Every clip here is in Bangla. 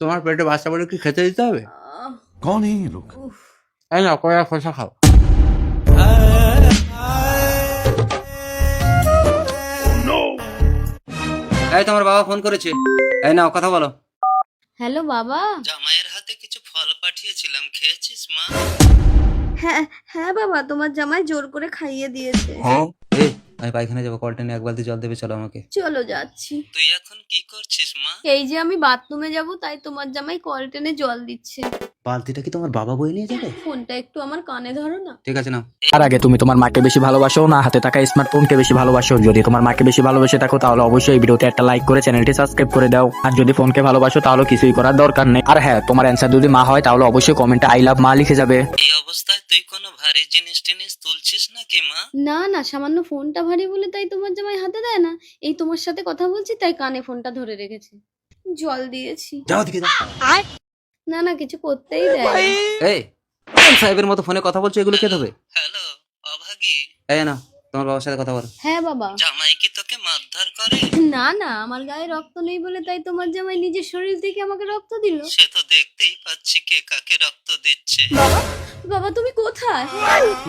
তোমার পেটে বাচ্চা বলে কি খেতে দিতে হবে? कौन है ये लोग? এই না কয়া খোসা খাও। এই তোমার বাবা ফোন করেছে, এই নাও কথা বলো। হ্যালো বাবা। জামাইয়ের হাতে কিছু ফল পাঠিয়েছিলাম, খেয়েছিস মা? হ্যাঁ হ্যাঁ বাবা, তোমার জামাই জোর করে খাইয়ে দিয়েছে। এই আমি পায়খানা যাবো, কলটা নিয়ে এক বালতি জল দেবে, চলো আমাকে। চলো যাচ্ছি। তুই এখন কি করছিস মা? এই যে আমি বাথরুমে যাব, তাই তোমার জামাই কল টেনে জল দিচ্ছে। বালতিটা কি তোমার বাবা বয়ে নিয়ে যাবে? ফোনটা একটু আমার কানে ধরো না। ঠিক আছে নাও। তার আগে তুমি তোমার মাকে বেশি ভালোবাসো না হাতে থাকা স্মার্টফোনকে বেশি ভালোবাসো? যদি তোমার মাকে বেশি ভালোবেসে থাকো তাহলে অবশ্যই এই ভিডিওতে একটা লাইক করে চ্যানেলটি সাবস্ক্রাইব করে দাও। আর যদি ফোনকে ভালোবাসো তাহলে কিছুই করার দরকার নেই। আর হ্যাঁ, তোমার অ্যান্সার যদি মা হয় তাহলে অবশ্যই কমেন্টে আই লাভ মা লিখে যাবে। এই অবস্থায় তুই কোনো ভারী জিনিস টিনিস তুলছিস নাকি মা? না না, সামান্য ফোনটা ভারী বলে তাই তোমার জামাই হাতে দেয় না। এই তোমার সাথে কথা বলছি তাই কানে ফোনটা ধরে রেখেছে। জল দিয়েছি। যাও দিকে যাও। না না, কিছু করতেই দেয় না। এই কোন সাহেবের মতো ফোনে কথা বলছো, এগুলো কে দেবে? হ্যালো অভাগী, এই না তোমার বাবার সাথে কথা বলো। হ্যাঁ বাবা। জামাই কি তোকে মারধর করে? না না, আমার গায়ে রক্ত নেই বলে তাই তোমার জামাই নিজের শরীর থেকে আমাকে রক্ত দিল। সে তো দেখতেই পাচ্ছি কে কাকে রক্ত দিচ্ছে। বাবা বাবা, তুমি কোথায়?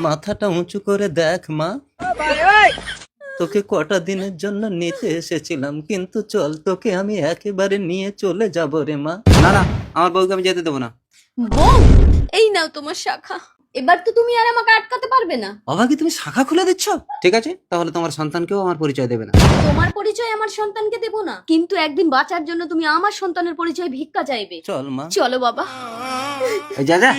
মাথাটা উঁচু করে দেখ মা, তোকে কটা দিনের জন্য নিতে এসেছিলাম, কিন্তু চল তোকে আমি একেবারে নিয়ে চলে যাব রে মা। না না, আমার বউকে আমি যেতে দেবো না। বউ, এই নাও তোমার শাখা। এবার তো তুমি আর আমাকে আটকাতে পারবে না। অভাগী তুমি শাখা খুলে দিচ্ছ? ঠিক আছে, তাহলে তোমার সন্তানকেও আমার পরিচয় দেবে না। তোমার পরিচয় আমার সন্তানকে দেব না, কিন্তু একদিন বাঁচার জন্য তুমি আমার সন্তানের পরিচয় ভিক্ষা চাইবে। চল মা। চলো বাবা। এই যা যা।